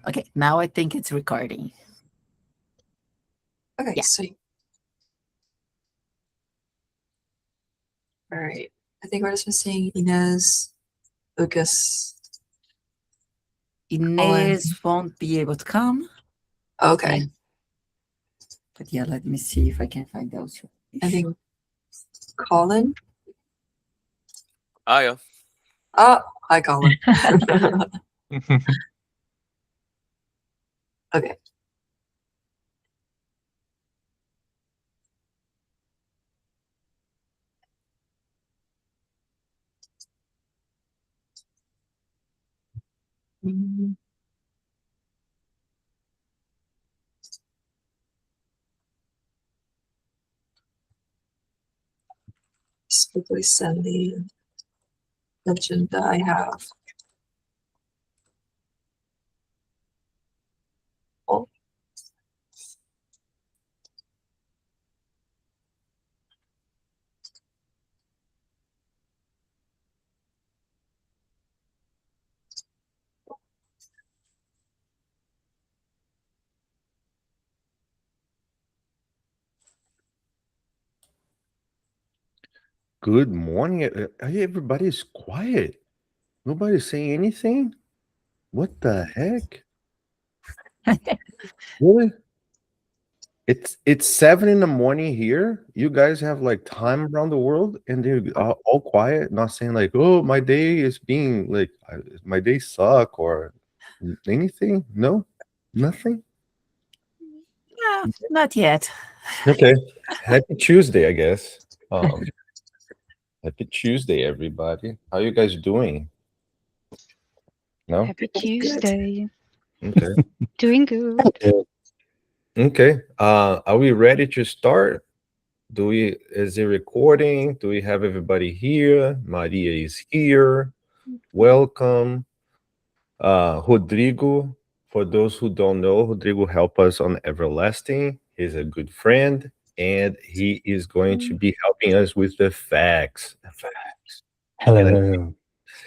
Okay, now I think it's recording. Okay, Yeah. sweet. All right. I think we're just missing Inez, Lucas. Inez won't be able to come. Okay. But yeah, let me see if I can find those. I think Colin. Ah, yeah. Oh, hi, Colin. Okay. Mm, Just quickly send the legend that I have. Oh. Good morning. Everybody's quiet. Nobody's saying anything. What the heck? Really? It's 7 in the morning here. You guys have like time around the world, and they're all quiet, not saying like, "Oh, my day is being like, my day suck" or anything. No, nothing. Yeah, not yet. Okay. Happy Tuesday, I guess. Happy Tuesday, everybody. How you guys doing? No? Happy Tuesday. Okay. Doing good. Okay. Are we ready to start? Is it recording? Do we have everybody here? Maria is here. Welcome. Rodrigo, for those who don't know, Rodrigo helped us on Everlasting. He's a good friend, and he is going to be helping us with the facts. The facts. Hello.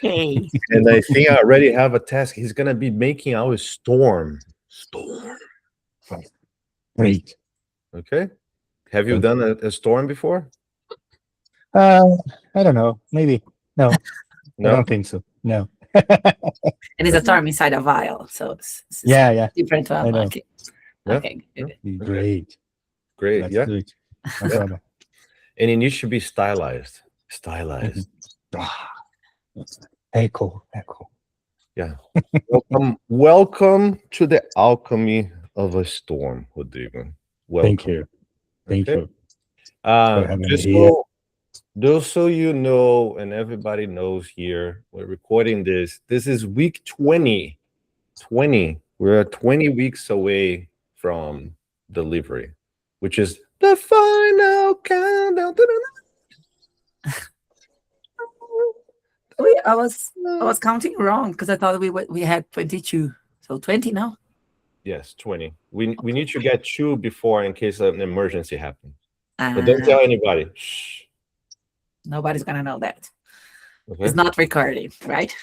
Hey. And I think I already have a task. He's gonna be making our storm. Storm. Great. Okay. Have you done a storm before? I don't know. Maybe. No. I No. don't think so. No. And it's a storm inside a vial, so it's Yeah. different to I know. unlock it. Yeah. Okay, good. Great. Great. Let's Yeah. do it. No Yeah. problem. And it needs to be stylized. Stylized. Ah. Echo. Yeah. Welcome to the alchemy of a storm, Rodrigo. Welcome. Thank you. Thank Okay. you. for having me here. Just so you know, and everybody knows here, we're recording this. This is week 20. 20. We're 20 weeks away from delivery, which is the final countdown. Wait, I was counting wrong because I thought we had 22. So 20 now? Yes, 20. We need to get 2 before in case an emergency happens. But Ah, don't tell anybody. Shh. nobody's gonna know that. Okay? It's not recording, right?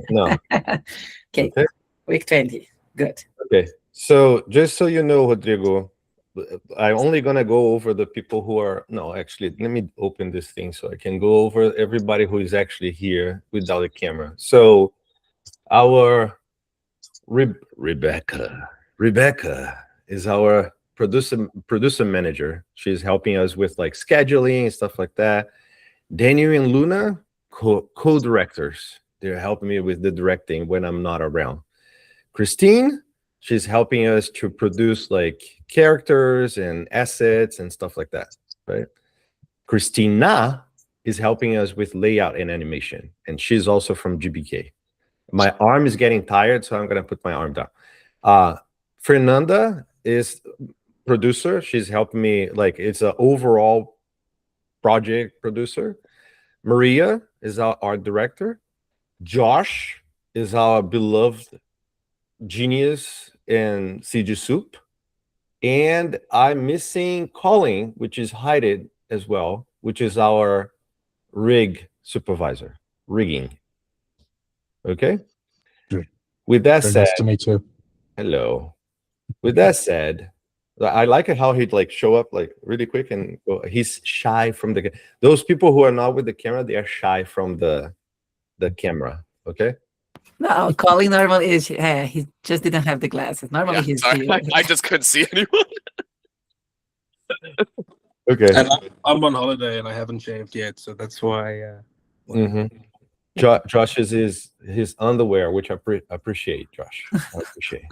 No. Okay. Okay. Week 20. Good. Okay. So just so you know, Rodrigo, I'm only gonna go over the people who are actually, let me open this thing so I can go over everybody who is actually here without a camera. So our Rebecca is our producer manager. She's helping us with like scheduling and stuff like that. Daniel and Luna, co-directors. They're helping me with the directing when I'm not around. Christine, she's helping us to produce like characters and assets and stuff like that, right? Christina is helping us with layout and animation, and she's also from GBK. My arm is getting tired, so I'm gonna put my arm down. Fernanda is producer. She's helping me, like it's an overall project producer. Maria is our art director. Josh is our beloved genius in CG Soup. And I'm missing Colin, which is hidden as well, which is our rig supervisor, rigging. Okay. Good. With that Very said, nice to meet you. Hello. With that said, I like it how he'd like show up like really quick and go. He's shy from the. Those people who are not with the camera, they are shy from the camera. Okay. No, Colin normally is. Yeah, he just didn't have the glasses. Normally Yeah, he's sorry, here. I just couldn't see anyone. Okay. And I'm on holiday and I haven't shaved yet, so that's why. Josh is his underwear, which I appreciate, Josh. I appreciate.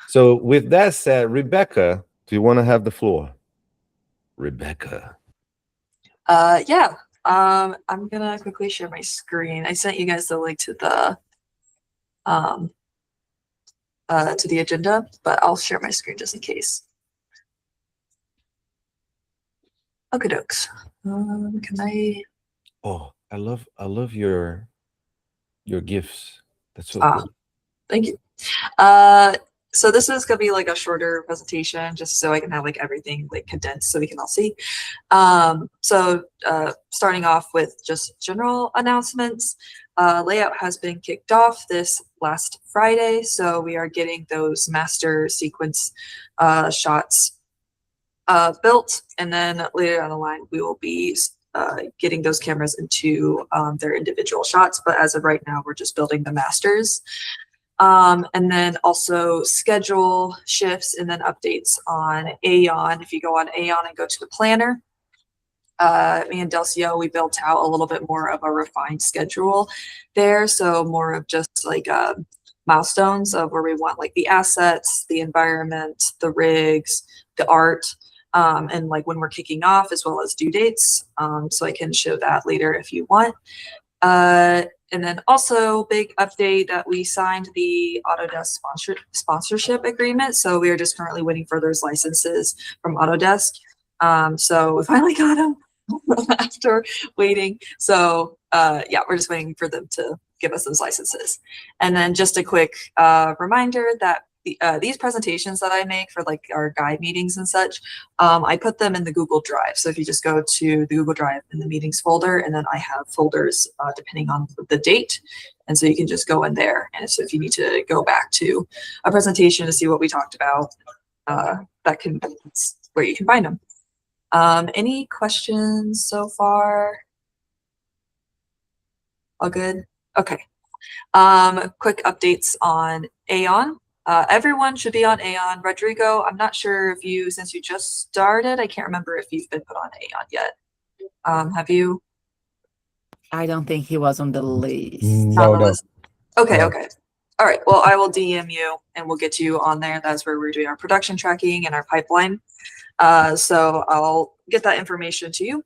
So with that said, Rebecca, do you want to have the floor? Rebecca. Yeah. I'm gonna quickly share my screen. I sent you guys the link to the agenda, but I'll share my screen just in case. Okay, dokes. Can I? Oh, I love your gifts. That's so cool. Thank you. So this is gonna be like a shorter presentation, just so I can have like everything like condensed so we can all see. So starting off with just general announcements. Layout has been kicked off this last Friday, so we are getting those master sequence shots built, and then later down the line we will be getting those cameras into their individual shots. But as of right now, we're just building the masters. And then also schedule shifts and then updates on Aeon. If you go on Aeon and go to the planner, me and Delcio, we built out a little bit more of a refined schedule there. So more of just like milestones of where we want like the assets, the environment, the rigs, the art, and like when we're kicking off, as well as due dates. So I can show that later if you want. And then also big update that we signed the Autodesk sponsorship agreement. So we are just currently waiting for those licenses from Autodesk. So we finally got them after waiting. So yeah, we're just waiting for them to give us those licenses. And then just a quick reminder that these presentations that I make for like our guide meetings and such, I put them in the Google Drive. So if you just go to the Google Drive in the meetings folder, and then I have folders depending on the date. And so you can just go in there. And so if you need to go back to a presentation to see what we talked about, that's where you can find them. Any questions so far? All good? Okay. Quick updates on Aeon. Everyone should be on Aeon. Rodrigo, I'm not sure if you, since you just started, I can't remember if you've been put on Aeon yet. Have you? I don't think he was on the list. No, no. Okay, No. okay. All right, well, I will DM you and we'll get you on there. That's where we're doing our production tracking and our pipeline. So I'll get that information to you.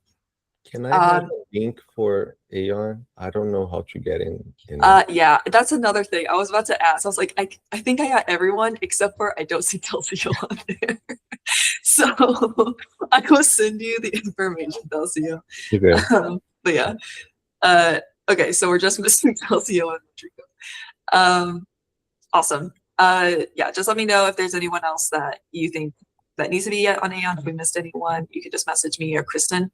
Can I have a link for Aeon? I don't know how to get in. Yeah, that's another thing. I was about to ask. I was like, I think I got everyone except for I don't see Delcio on there. So I will send you the information, Delcio. Okay. But yeah. Okay, so we're just missing Delcio and Rodrigo. Awesome. Yeah, just let me know if there's anyone else that you think that needs to be on Aeon. If we missed anyone, you can just message me or Kristen.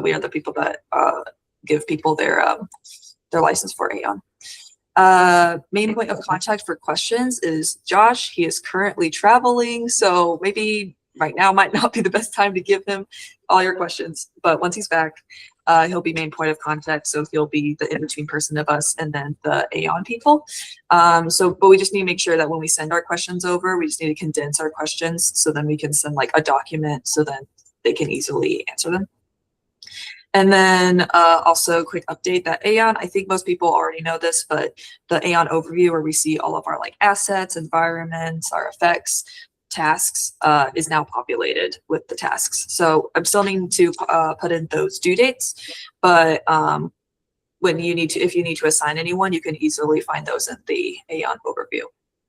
We are the people that give people their license for Aeon. Main point of contact for questions is Josh. He is currently traveling, so maybe right now might not be the best time to give him all your questions. But once he's back, he'll be main point of contact. So he'll be the in-between person of us and then the Aeon people. But we just need to make sure that when we send our questions over, we just need to condense our questions so then we can send like a document so then they can easily answer them. And then also quick update that Aeon, I think most people already know this, but the Aeon overview where we see all of our like assets, environments, our effects, tasks is now populated with the tasks. So I'm still needing to put in those due dates, but when you need to, if you need to assign anyone, you can easily find those in the Aeon overview,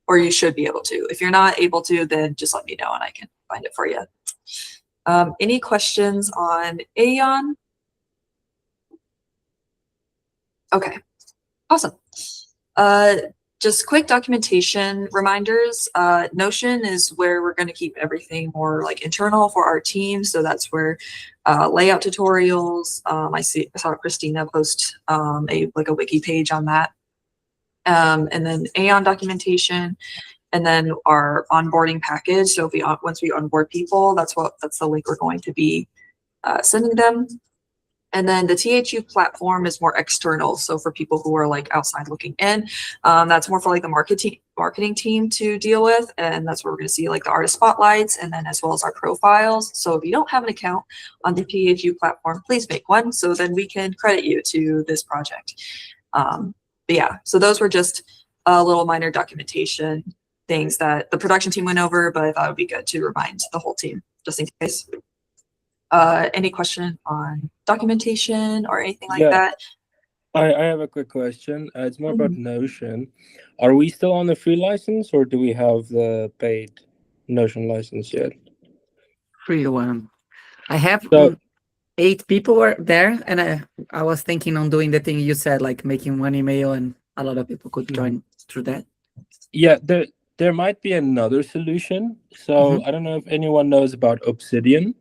or you should be able to. If you're not able to, then just let me know and I can find it for you. Any questions on Aeon? Okay, awesome. Just quick documentation reminders. Notion is where we're going to keep everything more like internal for our team. So that's where layout tutorials. I saw Christina post a wiki page on that. And then Aeon documentation and then our onboarding package. So if once we onboard people, that's the link we're going to be sending them. And then the THU platform is more external. So for people who are like outside looking in, that's more for like the marketing team to deal with. And that's where we're going to see like the artist spotlights and then as well as our profiles. So if you don't have an account on the THU platform, please make one. So then we can credit you to this project. But yeah, so those were just a little minor documentation things that the production team went over, but I thought it would be good to remind the whole team just in case. Any question on documentation or anything like that? I have a quick question. It's more about Notion. Are we still on the free license or do we have the paid Notion license yet? Free one. I have So- 8 people were there, and I was thinking on doing the thing you said, like making one email, and a lot of people could join through that. Yeah, there might be another solution. So I don't know if anyone knows about Obsidian,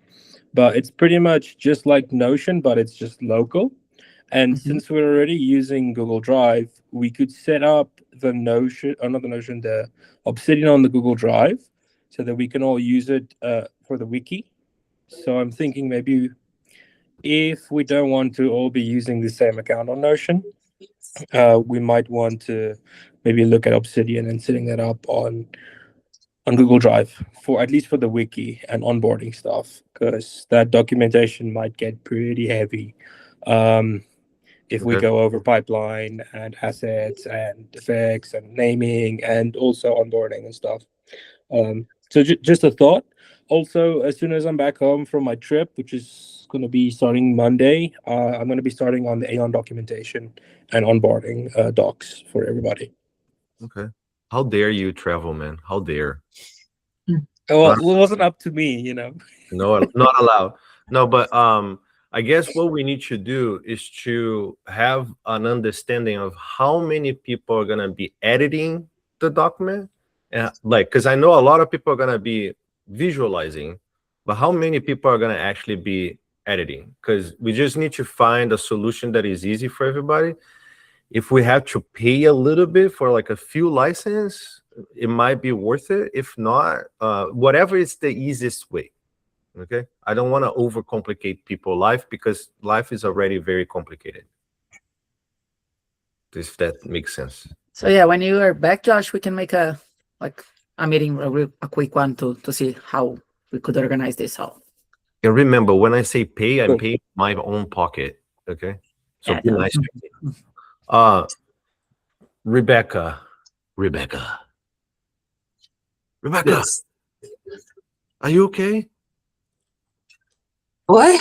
but it's pretty much just like Notion, but it's just local. And since we're already using Google Drive, we could set up the Notion, not the Notion, the Obsidian on the Google Drive so that we can all use it for the wiki. So I'm thinking maybe if we don't want to all be using the same account on Notion, we might want to maybe look at Obsidian and setting that up on Google Drive for at least for the wiki and onboarding stuff, because that documentation might get pretty heavy if we go over pipeline and assets and effects and naming and also onboarding and stuff. So just a thought. Also, as soon as I'm back home from my trip, which is going to be starting Monday, I'm going to be starting on the Aeon documentation and onboarding docs for everybody. Okay. How dare you travel, man? How dare? Well, it wasn't up to me, you know. No, not allowed. No, but I guess what we need to do is to have an understanding of how many people are gonna be editing the document, and like, because I know a lot of people are gonna be visualizing, but how many people are gonna actually be editing? Because we just need to find a solution that is easy for everybody. If we have to pay a little bit for like a few license, it might be worth it. If not, whatever is the easiest way. Okay, I don't want to overcomplicate people's life because life is already very complicated. If that makes sense. So yeah, when you are back, Josh, we can make a meeting, a quick one to see how we could organize this all. And remember, when I say pay, I pay my own pocket. Okay, so Yeah, be no. nice to me. Rebecca, Yes. are you okay? What?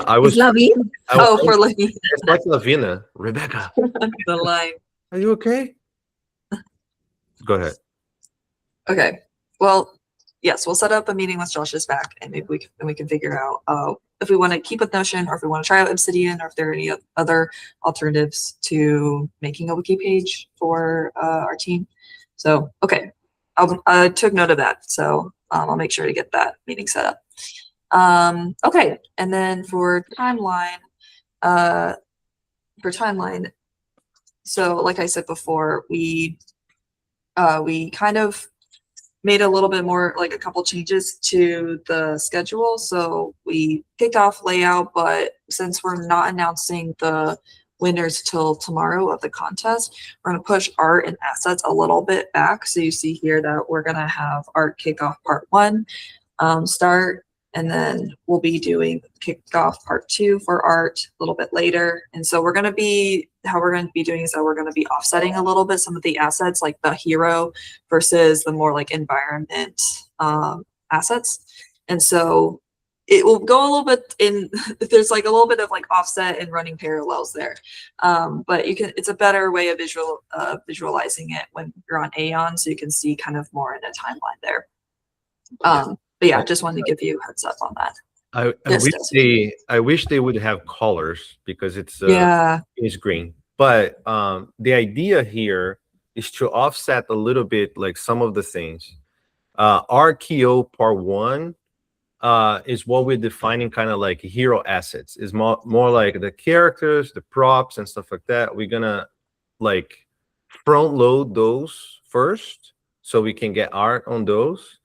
I was. Lovely. Oh, for like It's like Lavina. Rebecca, the line. are you okay? Go ahead. Okay. Well, yes, we'll set up a meeting with Josh's back, and maybe we can figure out if we want to keep with Notion or if we want to try out Obsidian or if there are any other alternatives to making a wiki page for our team. So, okay, I took note of that. So I'll make sure to get that meeting set up. Okay, and then for timeline, so like I said before, we kind of made a little bit more, like a couple changes to the schedule. So we kicked off layout, but since we're not announcing the winners till tomorrow of the contest, we're going to push art and assets a little bit back. So you see here that we're going to have art kickoff part 1 start, and then we'll be doing kickoff part 2 for art a little bit later. And so we're going to be, how we're going to be doing is that we're going to be offsetting a little bit some of the assets, like the hero versus the more like environment assets. And so it will go a little bit in, there's like a little bit of like offset and running parallels there. But you can, it's a better way of visualizing it when you're on Aeon, so you can see kind of more in a timeline there. But yeah, just wanted to give you a heads up on that. I wish they would have colors because it's green. But the idea here is to offset a little bit like some of the things. RKO part 1 is what we're defining kind of like hero assets. Is more like the characters, the props and stuff like that. We're gonna like front load those first, so we can get art on those.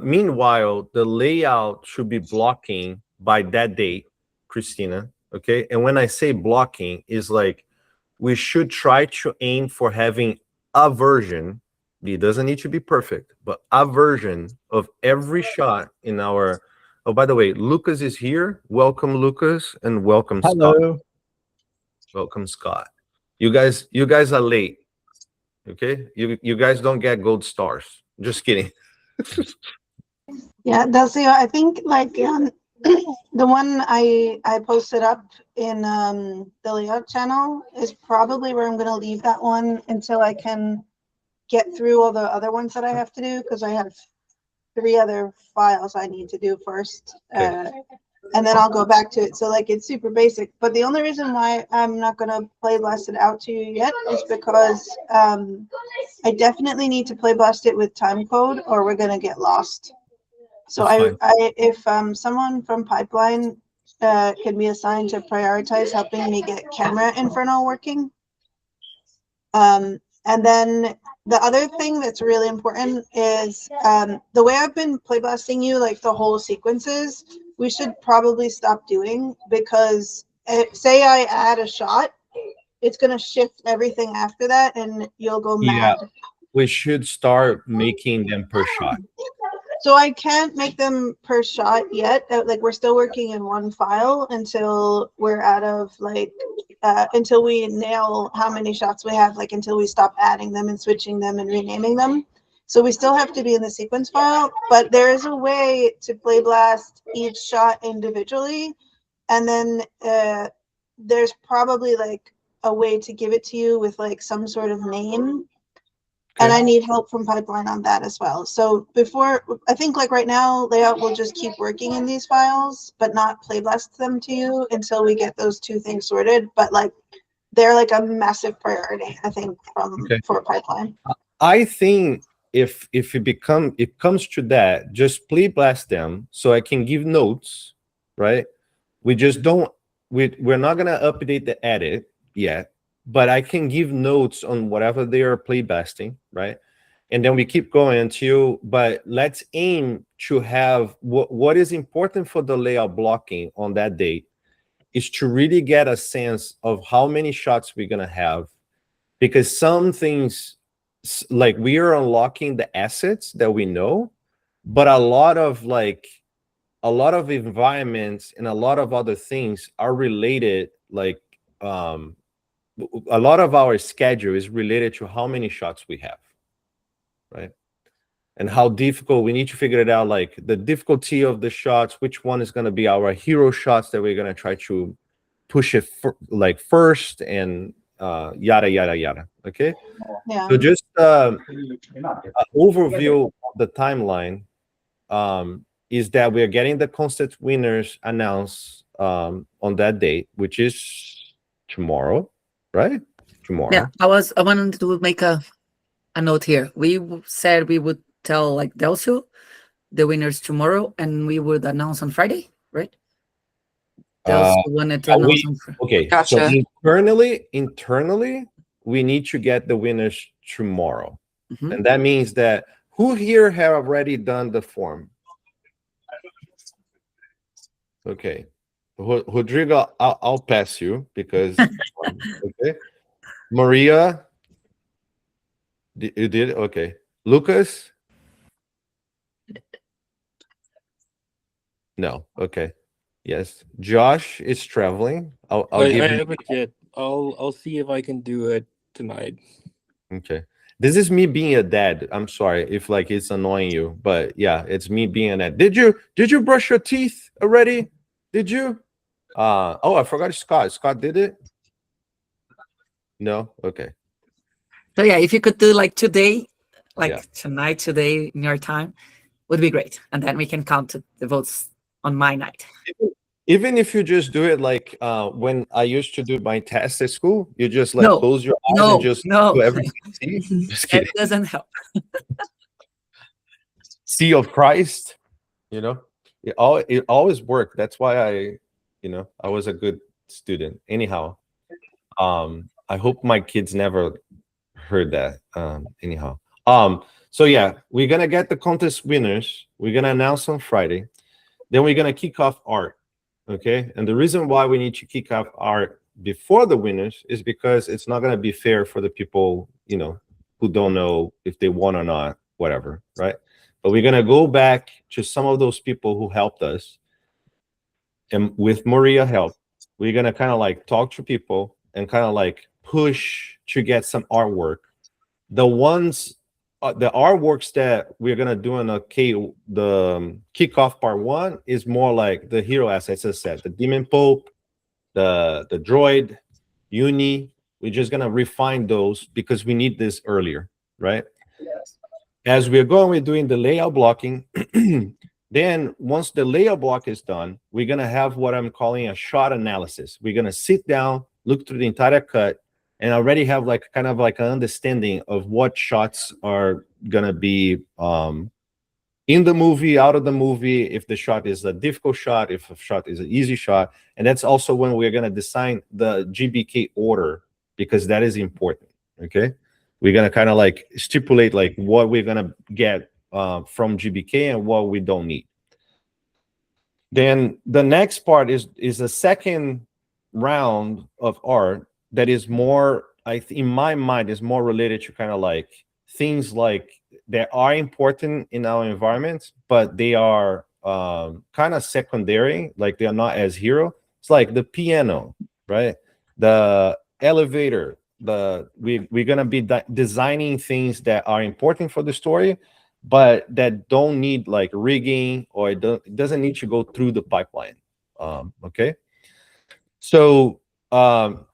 Meanwhile, the layout should be blocking by that date, Christina. Okay. And when I say blocking, is like we should try to aim for having a version. It doesn't need to be perfect, but a version of every shot in our. Oh, by the way, Lucas is here. Welcome, Lucas, and welcome, Scott. Hello. Welcome, Scott. You guys are late. Okay, you guys don't get gold stars. Just kidding. Yeah, Delcio, I think like the one I posted up in the layout channel is probably where I'm gonna leave that one until I can get through all the other ones that I have to do, because I have 3 other files I need to do first. Okay. And then I'll go back to it. So like it's super basic. But the only reason why I'm not gonna play blast it out to you yet is because I definitely need to play blast it with time code, or we're gonna get lost. So That's fine. if someone from Pipeline can be assigned to prioritize helping me get Camera Inferno working. And then the other thing that's really important is the way I've been playblasting you, like the whole sequences, we should probably stop doing, because say I add a shot, it's going to shift everything after that and you'll go Yeah. mad. We should start making them per shot. So I can't make them per shot yet. Like we're still working in one file until we're out of like, until we nail how many shots we have, like until we stop adding them and switching them and renaming them. So we still have to be in the sequence file, but there is a way to play blast each shot individually. And then there's probably like a way to give it to you with like some sort of name. And I need help from Pipeline on that as well. So before, I think like right now, layout will just keep working in these files, but not play blast them to you until we get those 2 things sorted. But like, they're like a massive priority, I think, for Pipeline. I think if it comes to that, just play blast them so I can give notes, right? We just don't, we're not gonna update the edit yet, but I can give notes on whatever they are play blasting, right? And then we keep going until, but let's aim to have what is important for the layout blocking on that date is to really get a sense of how many shots we're gonna have, because some things, like we are unlocking the assets that we know, but a lot of environments and a lot of other things are related, like a lot of our schedule is related to how many shots we have, right? And how difficult, we need to figure it out, like the difficulty of the shots, which one is going to be our hero shots that we're going to try to push it like first, and yada yada yada. Okay. Yeah. So just overview of the timeline is that we are getting the constant winners announced on that date, which is tomorrow, right? Tomorrow. Yeah, I wanted to make a note here. We said we would tell like Delcio the winners tomorrow, and we would announce on Friday, right? Delcio wanted to announce on Friday. Okay, Gotcha. so internally, we need to get the winners tomorrow. Mhm. And that means that who here have already done the form? Okay. Rodrigo, I'll pass you because okay. Maria, you did? Okay. Lucas? No. Okay. Yes. Josh is traveling. I'll I give you. haven't yet. I'll see if I can do it tonight. Okay. This is me being a dad. I'm sorry if like it's annoying you, but yeah, it's me being a dad. Did you brush your teeth already? Did you? Oh, I forgot Scott. Scott did it? No? Okay. So yeah, if you could do like today, like Yeah. tonight, today in your time, would be great. And then we can count the votes on my night. Even if you just do it like when I used to do my test at school, you just like No, close your eyes no, and just no. do everything. See? Just That kidding. doesn't help. Sea of Christ, you know, it always worked. That's why I was a good student. Anyhow, I hope my kids never heard that. Anyhow, So yeah, we're gonna get the contest winners. We're gonna announce on Friday. Then we're gonna kick off art. Okay. And the reason why we need to kick off art before the winners is because it's not gonna be fair for the people, who don't know if they won or not, whatever, right? But we're gonna go back to some of those people who helped us. And with Maria help, we're gonna kind of like talk to people and kind of like push to get some artwork. The ones, the artworks that we're gonna do in the kickoff part 1 is more like the hero assets, as I said, the Demon Pope, the droid, Uni. We're just gonna refine those because we need this earlier, right? As we're going, we're doing the layout blocking. Then once the layout block is done, we're going to have what I'm calling a shot analysis. We're going to sit down, look through the entire cut, and already have like kind of like an understanding of what shots are going to be in the movie, out of the movie, if the shot is a difficult shot, if a shot is an easy shot. And that's also when we're going to design the GBK order, because that is important, okay? We're going to kind of like stipulate like what we're going to get from GBK and what we don't need. Then the next part is a second round of art that is more, in my mind, is more related to kind of like things like that are important in our environment, but they are kind of secondary, like they are not as hero. It's like the piano, right? The elevator. We're gonna be designing things that are important for the story, but that don't need like rigging, or it doesn't need to go through the pipeline. Okay. So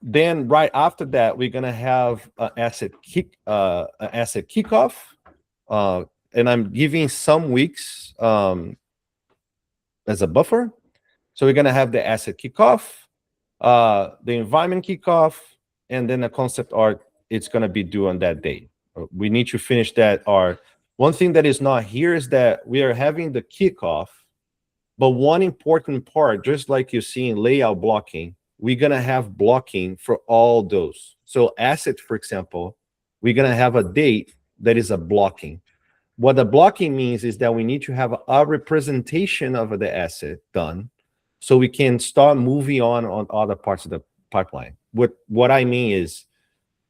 then right after that, we're gonna have an asset kickoff, and I'm giving some weeks as a buffer. So we're gonna have the asset kickoff, the environment kickoff, and then the concept art. It's gonna be due on that day. We need to finish that art. One thing that is not here is that we are having the kickoff, but one important part, just like you see in layout blocking, we're gonna have blocking for all those. So asset, for example, we're gonna have a date that is a blocking. What the blocking means is that we need to have a representation of the asset done, so we can start moving on other parts of the pipeline. What I mean is,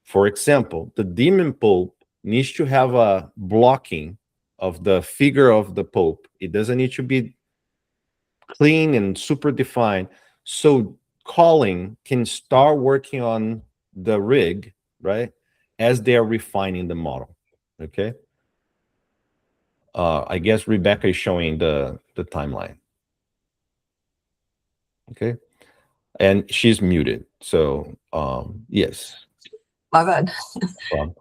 for example, the Demon Pope needs to have a blocking of the figure of the Pope. It doesn't need to be clean and super defined. So Calling can start working on the rig, right, as they are refining the model. Okay. I guess Rebecca is showing the timeline. Okay. And she's muted. So yes. My bad. Um,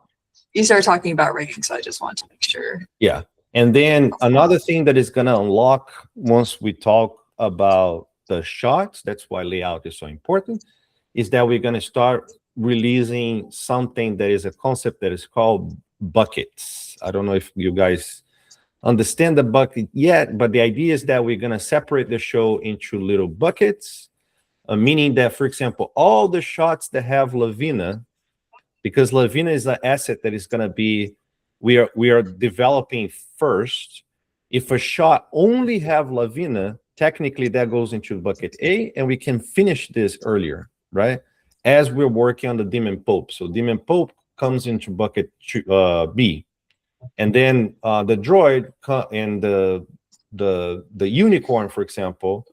You started talking about rigging, so I just wanted to make sure. Yeah. And then another thing that is going to unlock once we talk about the shots, that's why layout is so important, is that we're going to start releasing something that is a concept that is called buckets. I don't know if you guys understand the bucket yet, but the idea is that we're going to separate the show into little buckets, meaning that, for example, all the shots that have Lavina, because Lavina is an asset that is going to be, we are developing first. If a shot only have Lavina, technically that goes into bucket A, and we can finish this earlier, right? As we're working on the Demon Pope. So Demon Pope comes into bucket B, and then the droid and the unicorn, for example,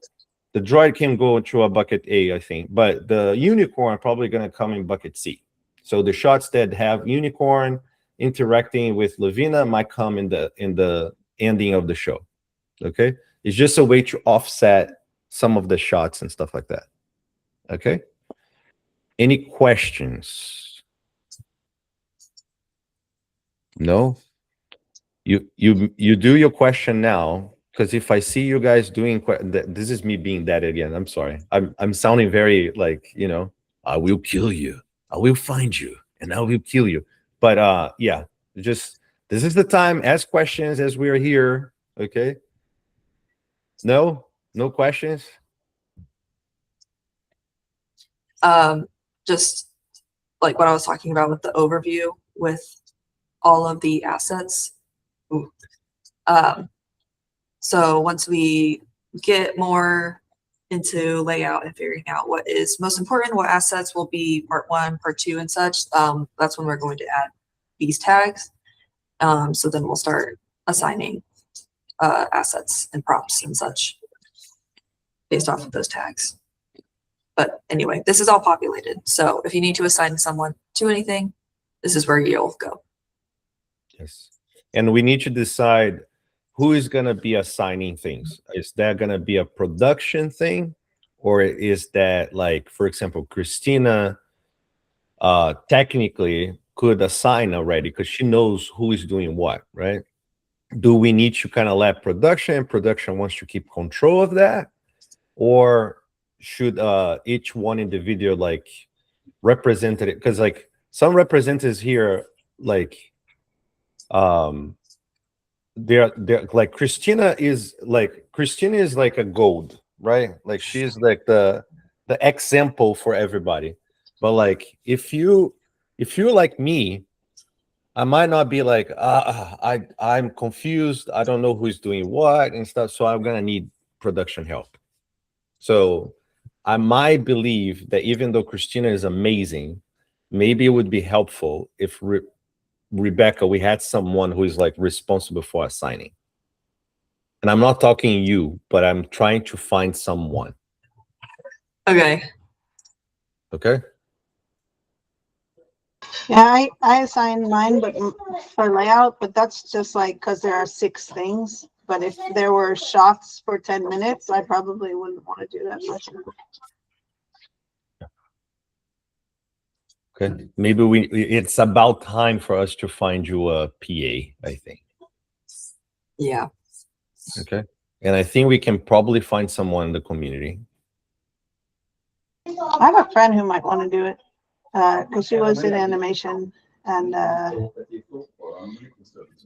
the droid can go into a bucket A, I think, but the unicorn probably going to come in bucket C. So the shots that have unicorn interacting with Lavina might come in the ending of the show. Okay, it's just a way to offset some of the shots and stuff like that. Okay. Any questions? No. You do your question now, because if I see you guys doing this is me being that again. I'm sorry. I'm sounding very like, I will kill you. I will find you and I will kill you. But yeah, just this is the time. Ask questions as we are here. Okay. No questions. Just like what I was talking about with the overview with all of the assets. Ooh. So once we get more into layout and figuring out what is most important, what assets will be part 1, part 2, and such, that's when we're going to add these tags. So then we'll start assigning assets and props and such based off of those tags. But anyway, this is all populated. So if you need to assign someone to anything, this is where you'll go. Yes. And we need to decide who is going to be assigning things. Is that going to be a production thing? Or is that, like, for example, Christina technically could assign already because she knows who is doing what, right? Do we need to kind of let production wants to keep control of that? Or should each one individual like represent it? Because like some representatives here, like they're like Christina is like a gold, right? Like she's like the example for everybody. But like if you're like me, I might not be like I'm confused, I don't know who's doing what and stuff, so I'm gonna need production help. So I might believe that even though Christina is amazing, maybe it would be helpful if Rebecca, we had someone who is like responsible for assigning. And I'm not talking you, but I'm trying to find someone. Okay. Okay. Yeah, I assigned mine, but for layout, but that's just like because there are 6 things. But if there were shots for 10 minutes, I probably wouldn't want to do that much. Okay. Maybe it's about time for us to find you a PA, I think. Yeah. Okay. And I think we can probably find someone in the community. I have a friend who might want to do it because she was in animation and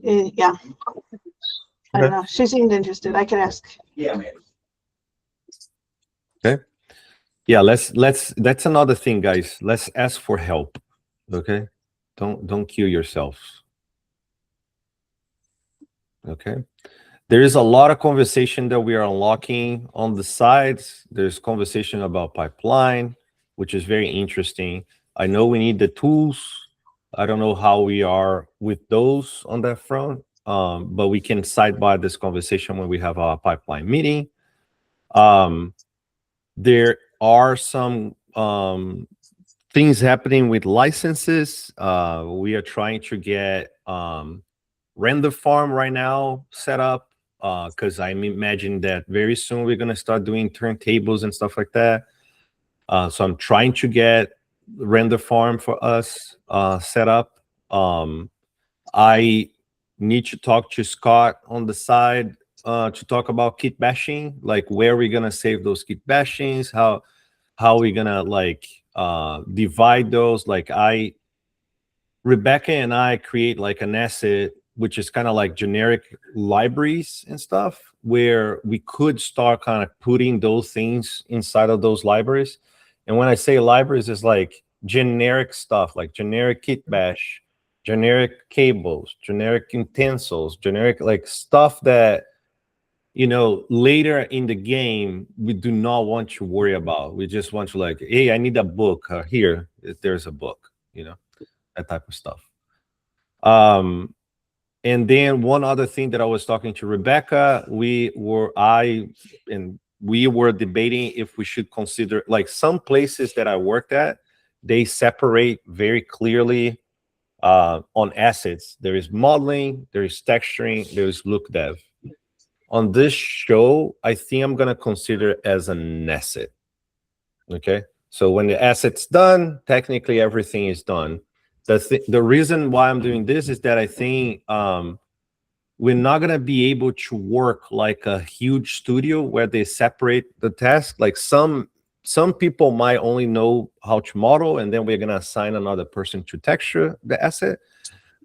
yeah. I don't know. She seemed interested. I could ask. Okay. Yeah, let's that's another thing, guys. Let's ask for help. Okay. Don't kill yourselves. Okay. There is a lot of conversation that we are unlocking on the sides. There's conversation about pipeline, which is very interesting. I know we need the tools. I don't know how we are with those on that front, but we can sidebar this conversation when we have our pipeline meeting. There are some things happening with licenses. We are trying to get render farm right now set up because I imagine that very soon we're going to start doing turntables and stuff like that. So I'm trying to get render farm for us set up. I need to talk to Scott on the side to talk about kit bashing, like where we're going to save those kit bashings, how we're going to like divide those. Like Rebecca and I create like an asset which is kind of like generic libraries and stuff, where we could start kind of putting those things inside of those libraries. And when I say libraries, it's like generic stuff, like generic kit bash, generic cables, generic utensils, generic like stuff that, you know, later in the game, we do not want to worry about. We just want to like, hey, I need a book here. There's a book, you know, that type of stuff. And then one other thing that I was talking to Rebecca, we were debating if we should consider, like some places that I worked at, they separate very clearly on assets. There is modeling, there is texturing, there is look dev. On this show, I think I'm going to consider it as an asset. Okay. So when the asset's done, technically everything is done. The reason why I'm doing this is that I think we're not going to be able to work like a huge studio where they separate the task. Like some people might only know how to model, and then we're going to assign another person to texture the asset.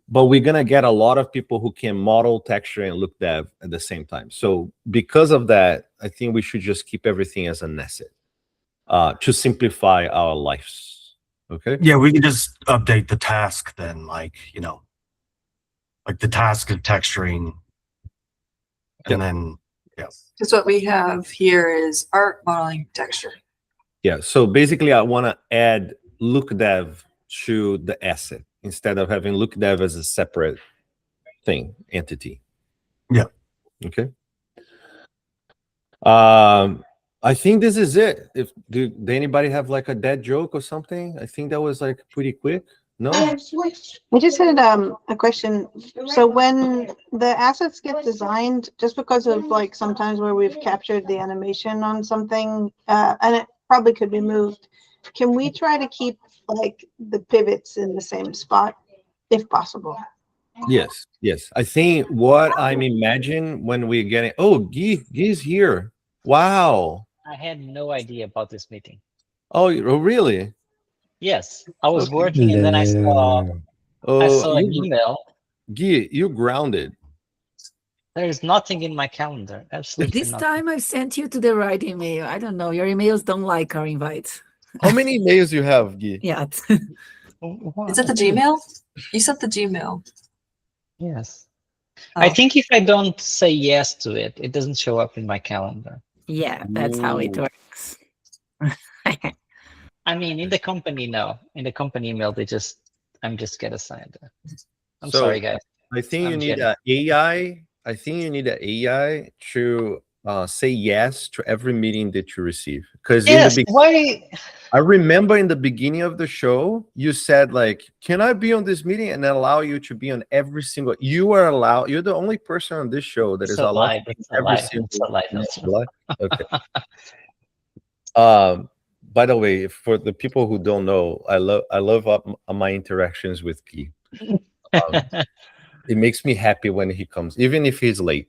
But we're going to get a lot of people who can model, texture, and look dev at the same time. So because of that, I think we should just keep everything as an asset to simplify our lives. Okay. Yeah, we can just update the task then, like, you know, like the task of texturing, and Yep. then Because what we have here is art, modeling, texture. Yeah. So basically, I want to add look dev to the asset instead of having look dev as a separate thing entity. Yeah. Okay. I think this is it. If do anybody have like a dead joke or something? I think that was like pretty quick. No. I just had a question. So when the assets get designed, just because of like sometimes where we've captured the animation on something, and it probably could be moved, can we try to keep like the pivots in the same spot if possible? Yes. Yes. I think what I'm imagining when we're getting. Oh, Guy's here. Wow. I had no idea about this meeting. Oh, really? Yes, I was Okay. working and then I saw Oh, an email. Guy, you grounded. There is nothing in my calendar. Absolutely This nothing. time I sent you to the right email. I don't know. Your emails don't like our invites. How many emails you have, Guy? Yeah. Is it the Gmail? You sent the Gmail. Yes. Oh. I think if I don't say yes to it, it doesn't show up in my calendar. Yeah, that's how it Ooh. works. I mean, in the company, no. In the company email, I'm just get assigned. I'm So, sorry, guys. I think you I'm need kidding. an AI. I think you need an AI to say yes to every meeting that you receive. Because Yes, why? I remember in the beginning of the show, you said like, "Can I be on this meeting?" and allow you to be on every single. You are allowed. You're the only person on this show that It's is a allowed. lie. to be It's on a every lie. single. It's a lie. No, That's it's a lie? Okay. By the way, for the people who don't know, I love my interactions with Guy. It makes me happy when he comes, even if he's late.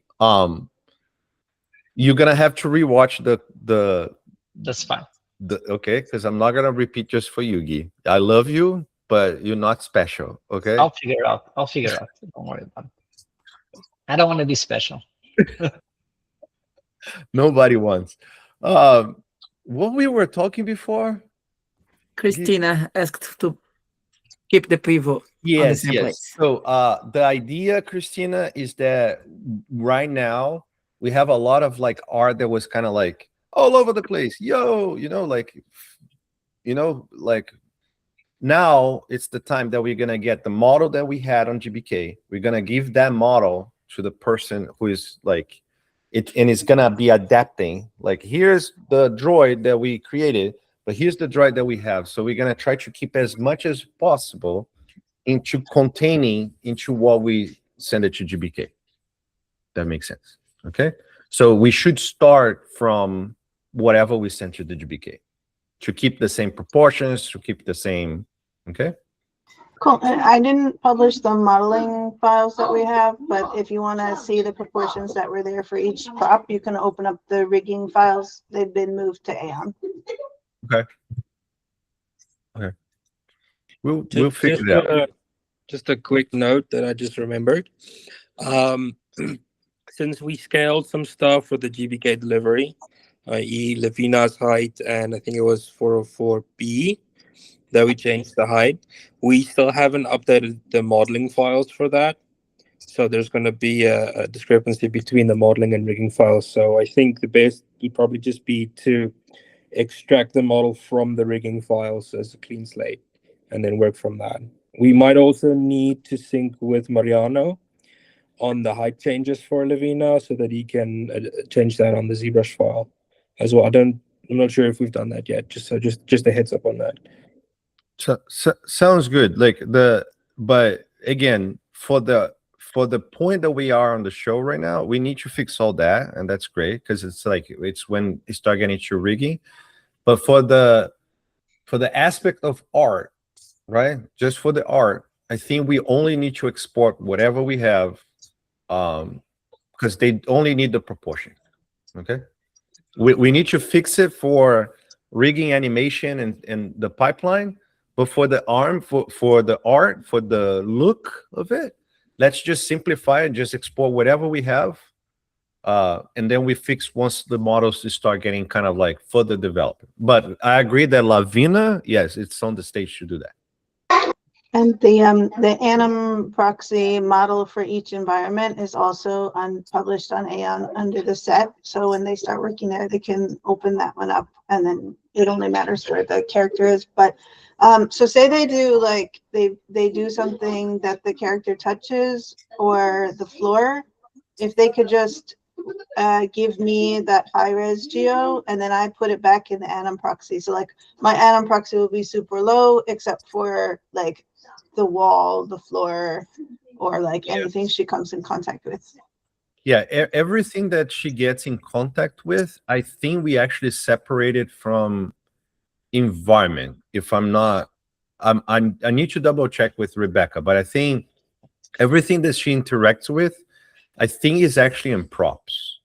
You're gonna have to rewatch the That's fine. okay, because I'm not gonna repeat just for you, Guy. I love you, but you're not special. Okay. I'll figure out. Don't worry about it. I don't want to be special. Nobody wants. What we were talking before? Christina asked to keep the pivot on the Yes, same yes. place. So the idea, Christina, is that right now we have a lot of like art that was kind of like all over the place. Yo, like now it's the time that we're gonna get the model that we had on GBK. We're gonna give that model to the person who is like it, and it's gonna be adapting. Like, here's the droid that we created, but here's the droid that we have. So we're gonna try to keep as much as possible into containing into what we send it to GBK. That makes sense. Okay. So we should start from whatever we send to the GBK to keep the same proportions, to keep the same. Okay. Cool. I didn't publish the modeling files that we have, but if you want to see the proportions that were there for each prop, you can open up the rigging files. They've been moved to Aeon. Okay. Okay. We'll figure it out. Just a quick note that I just remembered. Since we scaled some stuff for the GBK delivery, i.e. Lavina's height, and I think it was 404B, that we changed the height. We still haven't updated the modeling files for that. So there's going to be a discrepancy between the modeling and rigging files. So I think the best would probably just be to extract the model from the rigging files as a clean slate and then work from that. We might also need to sync with Mariano on the height changes for Lavina so that he can change that on the ZBrush file as well. I'm not sure if we've done that yet. Just a heads up on that. So, sounds good. But again, for the point that we are on the show right now, we need to fix all that, and that's great because it's when you start getting to rigging. But for the aspect of art, right? Just for the art, I think we only need to export whatever we have, because they only need the proportion. Okay, we need to fix it for rigging animation and the pipeline. But for the arm, for the art, for the look of it, let's just simplify and just export whatever we have. And then we fix once the models start getting kind of like further developed. But I agree that Lavina, yes, it's on the stage to do that. And the Anim proxy model for each environment is also published on Aeon under the set. So when they start working there, they can open that one up, and then it only matters where the character is. But so say they do like they do something that the character touches or the floor. If they could just give me that high res geo, and then I put it back in the Anim proxy. So like my Anim proxy will be super low, except for like the wall, the floor, or like anything she comes in contact with. Yeah, everything that she gets in contact with, I think we actually separated from environment. If I'm not, I need to double check with Rebecca, but I think everything that she interacts with, I think is actually in props.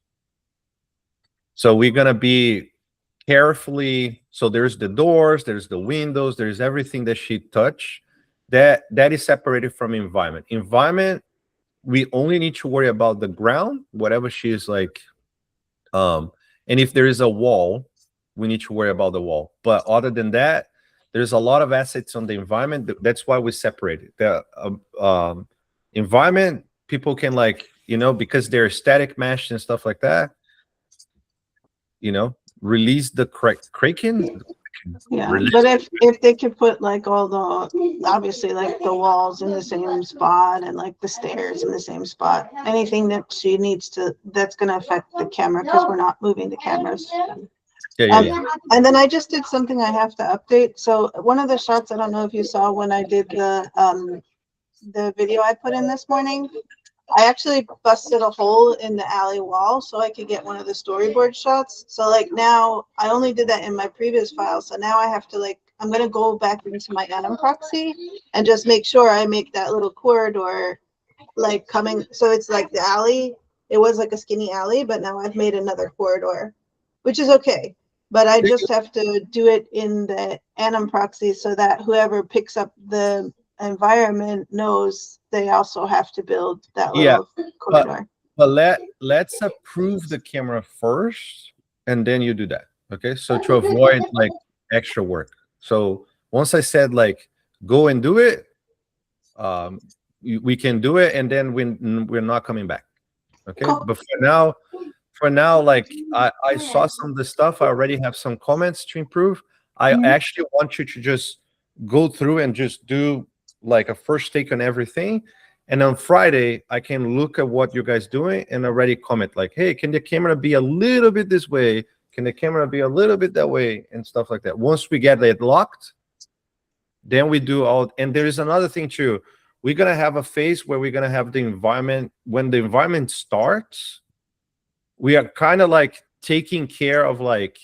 So we're gonna be carefully. So there's the doors, there's the windows, there's everything that she touched. That is separated from environment. Environment, we only need to worry about the ground, whatever she is like. And if there is a wall, we need to worry about the wall. But other than that, there's a lot of assets on the environment. That's why we separated the environment. People can like, because they're static meshed and stuff like that, release the Kraken. Yeah, but if they could put like all the, obviously like the walls in the same spot and like the stairs in the same spot, anything that she needs to, that's going to affect the camera because we're not moving the cameras. Yeah. And then I just did something I have to update. So one of the shots, I don't know if you saw when I did the video I put in this morning, I actually busted a hole in the alley wall so I could get one of the storyboard shots. So like now I only did that in my previous file. So now I have to like, I'm going to go back into my Anim proxy and just make sure I make that little corridor like coming. So it's like the alley. It was like a skinny alley, but now I've made another corridor, which is okay. But I just have to do it in the Anim proxy so that whoever picks up the environment knows they also have to build that little corridor. But let's approve the camera first, and then you do that. Okay, so to avoid like extra work. So once I said like go and do it, we can do it, and then we're not coming back. Okay, but for now, like I saw some of the stuff. I already have some comments to improve. I actually want you to just go through and just do like a first take on everything, and on Friday I can look at what you guys doing and already comment like, hey, can the camera be a little bit this way, can the camera be a little bit that way, and stuff like that. Once we get it locked, then we do all. And there is another thing too, we're gonna have a phase where we're gonna have the environment. When the environment starts, we are kind of like taking care of like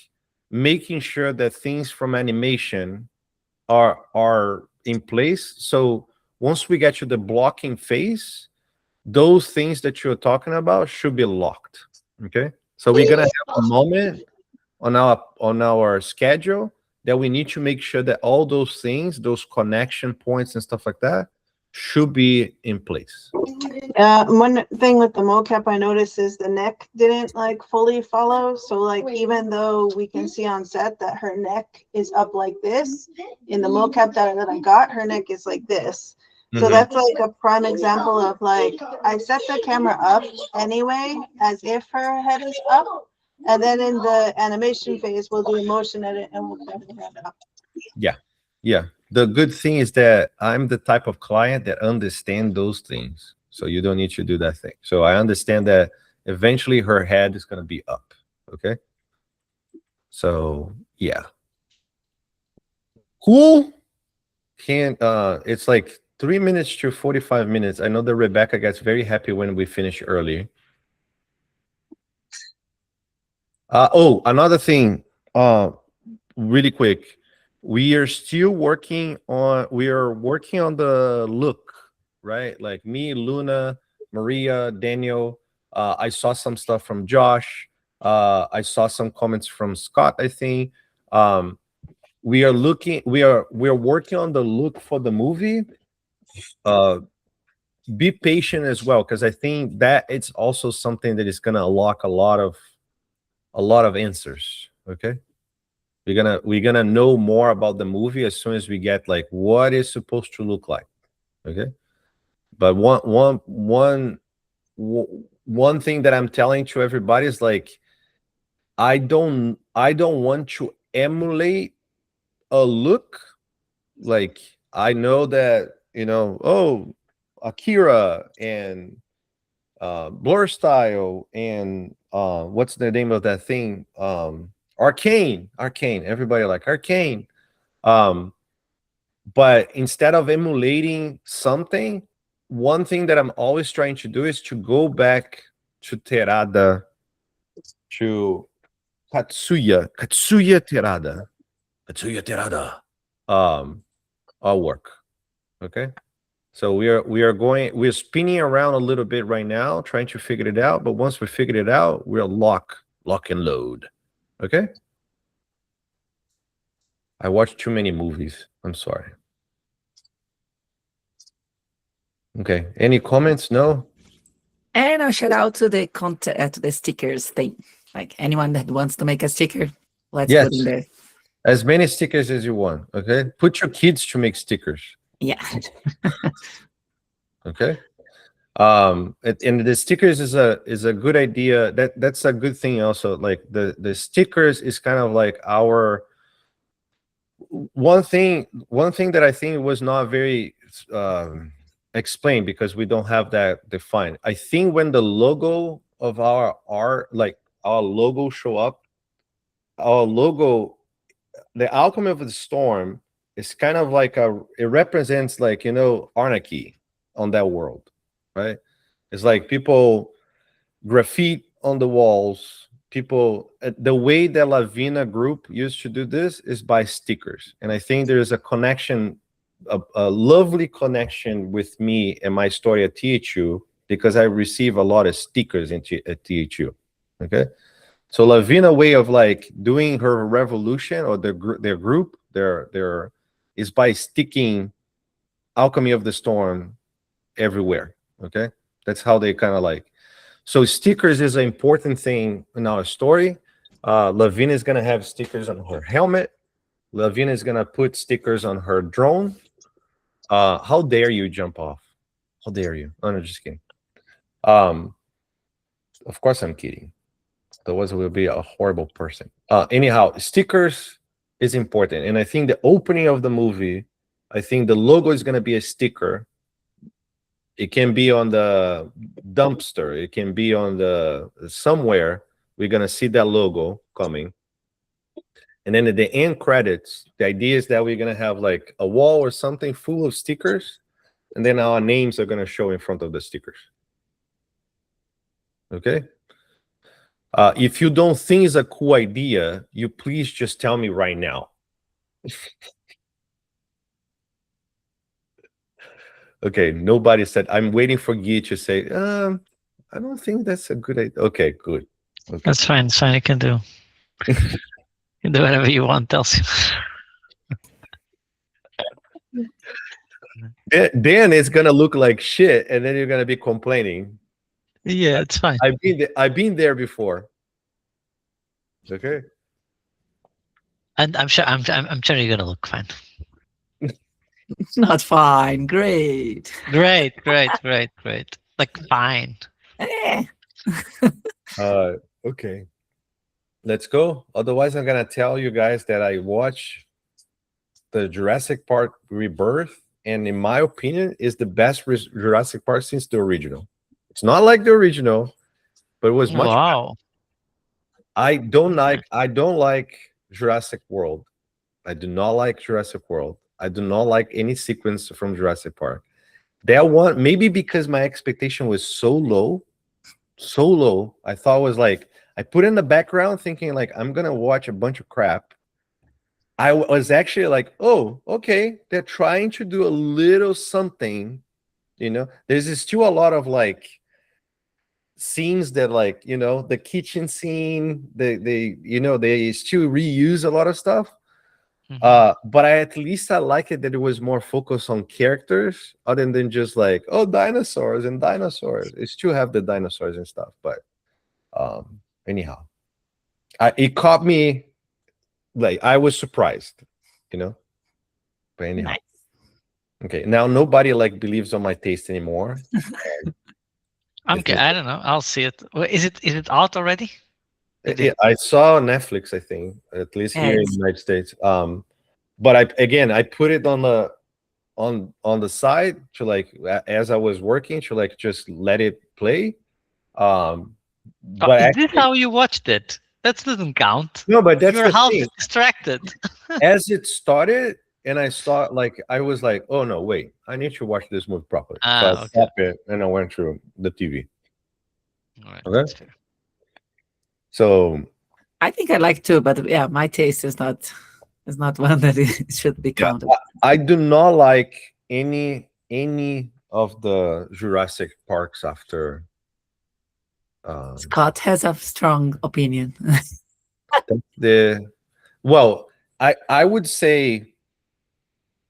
making sure that things from animation are in place. So once we get to the blocking phase, those things that you're talking about should be locked. Okay, so we're gonna have a moment on our schedule that we need to make sure that all those things, those connection points and stuff like that, should be in place. One thing with the mocap I noticed is the neck didn't like fully follow. So like even though we can see on set that her neck is up like this, in the mocap that I got, her neck is like this. So that's like a prime example of like I set the camera up anyway as if her head is up, and then in the animation phase we'll do a motion edit and we'll cover the head up. Yeah. The good thing is that I'm the type of client that understand those things. So you don't need to do that thing. So I understand that eventually her head is going to be up. Okay. So yeah. Cool. It's like 3 minutes to 45 minutes. I know that Rebecca gets very happy when we finish early. Another thing, really quick. We are working on the look, right? Like me, Luna, Maria, Daniel. I saw some stuff from Josh. I saw some comments from Scott, I think. We are working on the look for the movie. Be patient as well, because I think that it's also something that is gonna unlock a lot of answers. Okay. We're gonna know more about the movie as soon as we get like what it's supposed to look like. Okay, but one thing that I'm telling to everybody is like, I don't want to emulate a look. Like, I know that, oh, Akira and Blur Style and what's the name of that thing? Arcane. Everybody like Arcane. But instead of emulating something, one thing that I'm always trying to do is to go back to Terada, to Katsuya Terada, our work. Okay, so we're spinning around a little bit right now, trying to figure it out. But once we figured it out, we'll lock and load. Okay. I watched too many movies. I'm sorry. Okay. Any comments? No. And a shout out to the content, to the stickers thing. Like anyone that wants to make a sticker, let's Yes. put in there. As many stickers as you want. Okay. Put your kids to make stickers. Yeah. Okay. And the stickers is a good idea. That's a good thing also. Like the stickers is kind of like our one thing that I think was not very explained, because we don't have that defined. I think when the logo of our art, like our logo show up, our logo, the Alchemy of the Storm is kind of like it represents like, anarchy on that world, right? It's like people graffiti on the walls. People, the way that Lavina group used to do this is by stickers. And I think there's a connection, a lovely connection with me and my story at THU, because I receive a lot of stickers at THU. Okay. So Lavina way of like doing her revolution, or their group, their is by sticking Alchemy of the Storm everywhere. Okay. That's how they kind of like. So stickers is an important thing in our story. Lavina is gonna have stickers on her helmet. Lavina is gonna put stickers on her drone. How dare you jump off? How dare you? Oh, no, just kidding. Of course I'm kidding. Otherwise, we'll be a horrible person. Anyhow, stickers is important, and I think the opening of the movie, I think the logo is gonna be a sticker. It can be on the dumpster. It can be on the somewhere. We're gonna see that logo coming, and then at the end credits, the idea is that we're gonna have like a wall or something full of stickers, and then our names are gonna show in front of the stickers. Okay. If you don't think it's a cool idea, you please just tell me right now. Okay, nobody said. I'm waiting for Guy to say, I don't think that's a good idea. Okay, good. Okay. That's fine. It's fine. You can do. You can do whatever you want, Elsie. Then it's gonna look like shit, and then you're gonna be complaining. Yeah, it's fine. I've been there before. Okay. And I'm sure you're gonna look fine. Not fine. Great. Great. Like fine. Eh. Okay. Let's go. Otherwise, I'm gonna tell you guys that I watched the Jurassic Park Rebirth, and in my opinion, is the best Jurassic Park since the original. It's not like the original, but it was much. Wow. I don't like Jurassic World. I do not like Jurassic World. I do not like any sequence from Jurassic Park. That one, maybe because my expectation was so low. I thought it was like, I put in the background thinking like, I'm gonna watch a bunch of crap. I was actually like, oh, okay, they're trying to do a little something. There's still a lot of like scenes that, like, the kitchen scene, they still reuse a lot of stuff. But at least I like it that it was more focused on characters other than just like, oh, dinosaurs. It still have the dinosaurs and stuff, but anyhow, it caught me, like, I was surprised, but anyhow. Okay, now nobody like believes on my taste anymore. If it- I don't know. I'll see it. Is it out already? I saw Netflix, I think, at least Yeah, here in the United States. But I put it on the side to like as I was working to like just let it play. But Is this actually, how you watched it? That doesn't count. no, but that's You're the half thing. distracted. As it started, and I was like, oh no, wait, I need to watch this movie properly. So I Okay. stopped it and I went through the TV. All right, Okay. that's fair. So I think I like too, but yeah, my taste is not one that it should be yeah, counted. I do not like any of the Jurassic Parks after. Scott has a strong opinion. I would say,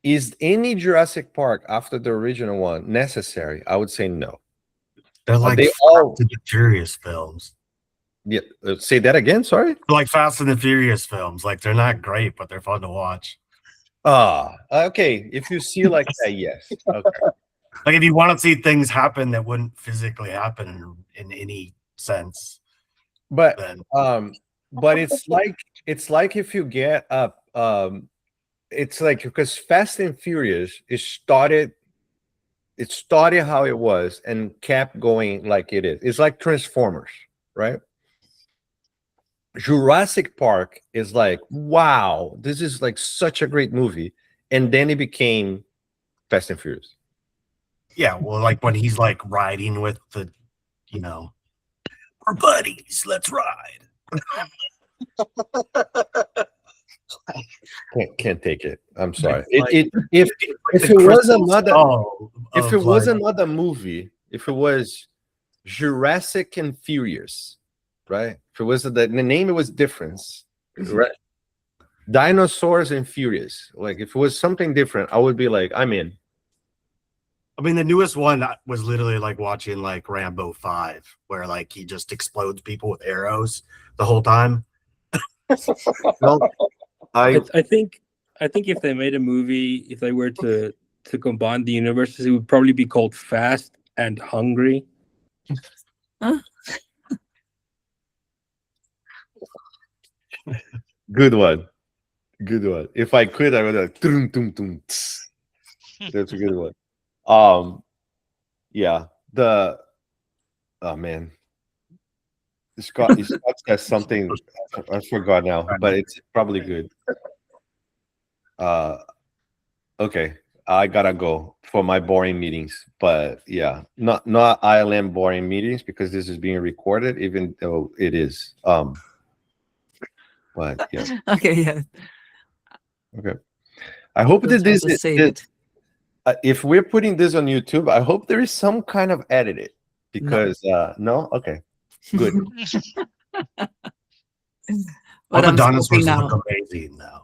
is any Jurassic Park after the original one necessary? I would say no. They're like they Fast all- and the Furious films. Yeah, say that again. Sorry. They're like Fast and the Furious films. Like they're not great, but they're fun to watch. Okay. If you see like that, yes. Okay. Like if you want to see things happen that wouldn't physically happen in any sense, But then but it's like if you get up, it's like because Fast and Furious it started how it was and kept going like it is. It's like Transformers, right? Jurassic Park is like, wow, this is like such a great movie, and then it became Fast and Furious. yeah, well, like when he's like riding with the, we're buddies, let's ride. Can't take it. I'm sorry. Like- If The it was crystal another skull if of, it was like, another movie, if it was Jurassic and Furious, right? If it was the name, it was different, right? Dinosaurs and Furious. Like if it was something different, I would be like, I'm in. I mean, the newest one was literally like watching like Rambo 5, where like he just explodes people with arrows the whole time. Well, I think if they made a movie, if they were to combine the universes, it would probably be called Fast and Hungry. Good one. Good one. If I could, I would have tum, tum, tum, tss. That's a good one. Yeah. Oh man. Scott says something I forgot now, but it's probably good. Okay. I gotta go for my boring meetings. But yeah, not ILM boring meetings because this is being recorded, even though it is. But yeah. Okay, yeah. Okay. I hope that Just have to save it. if we're putting this on YouTube, I hope there is some kind of edit because no, okay, good. All But the I'm dinosaurs scoping now. look amazing, though.